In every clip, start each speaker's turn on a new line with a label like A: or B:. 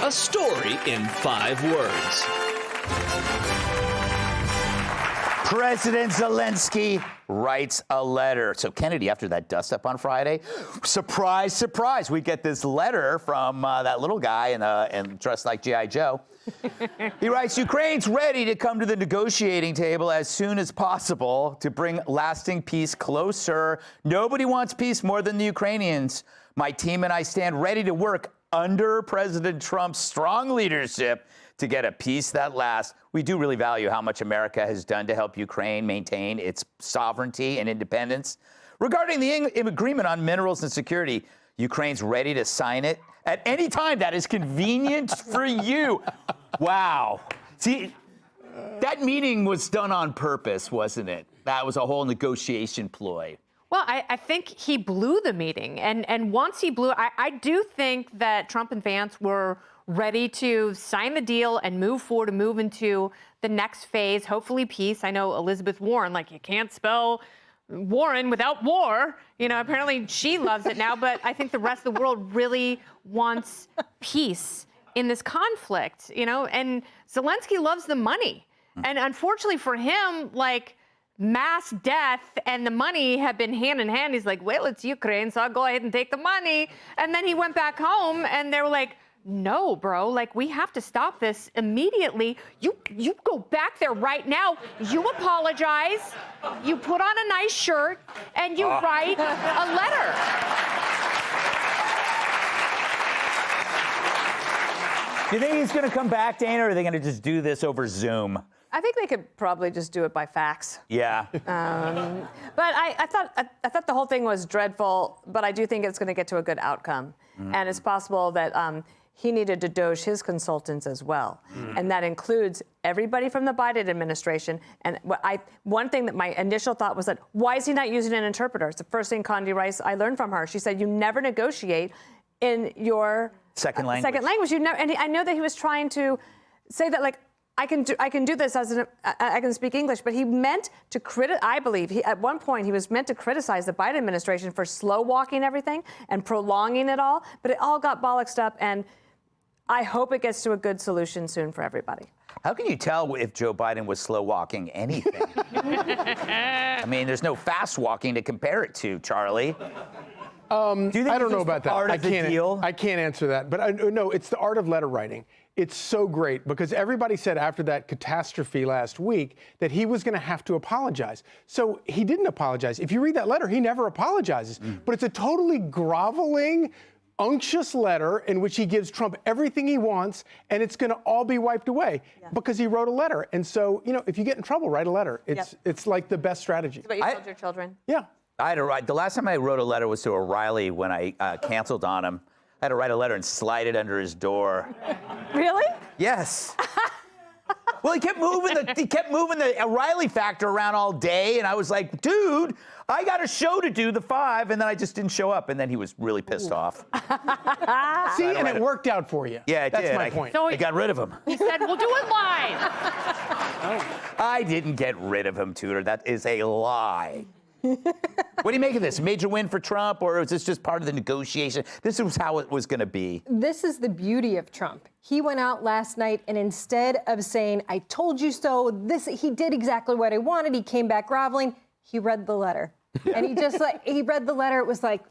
A: A story in 5 words.
B: President Zelenskyy writes a letter. So, Kennedy, after that dust-up on Friday, surprise, surprise, we get this letter from that little guy and dressed like G.I. Joe. He writes, Ukraine's ready to come to the negotiating table as soon as possible to bring lasting peace closer. Nobody wants peace more than the Ukrainians. My team and I stand ready to work under President Trump's strong leadership to get a peace that lasts. We do really value how much America has done to help Ukraine maintain its sovereignty and independence. Regarding the agreement on minerals and security, Ukraine's ready to sign it at any time that is convenient for you. Wow. See, that meeting was done on purpose, wasn't it? That was a whole negotiation ploy.
C: Well, I think he blew the meeting. And once he blew, I do think that Trump and Vance were ready to sign the deal and move forward and move into the next phase, hopefully peace. I know Elizabeth Warren, like, you can't spell Warren without war. You know, apparently she loves it now, but I think the rest of the world really wants peace in this conflict, you know, and Zelenskyy loves the money. And unfortunately for him, like, mass death and the money have been hand in hand. He's like, well, it's Ukraine, so I'll go ahead and take the money. And then he went back home and they were like, no, bro, like, we have to stop this immediately. You go back there right now. You apologize. You put on a nice shirt and you write a letter.
B: Do you think he's going to come back, Dana, or are they going to just do this over Zoom?
D: I think they could probably just do it by fax.
B: Yeah.
D: But I thought the whole thing was dreadful, but I do think it's going to get to a good outcome. And it's possible that he needed to doge his consultants as well. And that includes everybody from the Biden administration. And one thing that my initial thought was that, why is he not using an interpreter? It's the first thing Condi Rice I learned from her. She said, you never negotiate in your
B: second language.
D: You never, and I know that he was trying to say that, like, I can do this I can speak English, but he meant to I believe at one point he was meant to criticize the Biden administration for slow walking everything and prolonging it all, but it all got bollocksed up, and I hope it gets to a good solution soon for everybody.
B: How can you tell if Joe Biden was slow walking anything? I mean, there's no fast walking to compare it to, Charlie.
E: I don't know about that. I can't answer that. But no, it's the art of letter writing. It's so great because everybody said after that catastrophe last week that he was going to have to apologize. So he didn't apologize. If you read that letter, he never apologizes. But it's a totally groveling, unctuous letter in which he gives Trump everything he wants, and it's going to all be wiped away because he wrote a letter. And so, you know, if you get in trouble, write a letter. It's like the best strategy.
D: But you told your children?
E: Yeah.
B: I had to write. The last time I wrote a letter was to O'Reilly when I canceled on him. I had to write a letter and slide it under his door.
D: Really?
B: Yes. Well, he kept moving the O'Reilly factor around all day, and I was like, dude, I got a show to do, the 5, and then I just didn't show up, and then he was really pissed off.
E: See, and it worked out for you.
B: Yeah, it did.
E: That's my point.
C: So
B: I got rid of him.
C: He said, we'll do it live.
B: I didn't get rid of him, Tudor. That is a lie. What do you make of this? Major win for Trump, or is this just part of the negotiation? This was how it was going to be.
F: This is the beauty of Trump. He went out last night, and instead of saying, I told you so, he did exactly what I wanted, he came back groveling, he read the letter. And he read the letter, it was like,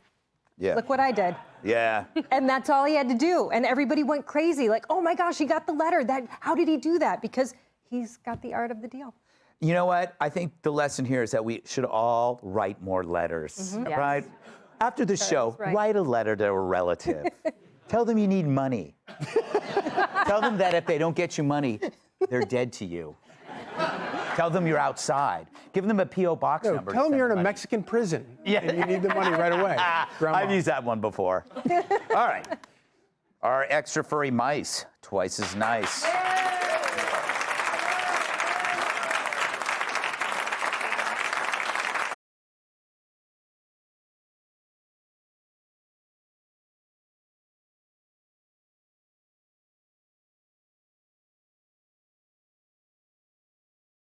F: look what I did.
B: Yeah.
F: And that's all he had to do. And everybody went crazy, like, oh my gosh, he got the letter. How did he do that? Because he's got the art of the deal.
B: You know what? I think the lesson here is that we should all write more letters, right?
F: Yes.
B: After the show, write a letter to a relative. Tell them you need money. Tell them that if they don't get you money, they're dead to you. Tell them you're outside. Give them a P.O. box number.
E: Tell them you're in a Mexican prison and you need the money right away.
B: I've used that one before. All right. Our extra furry mice, twice as nice.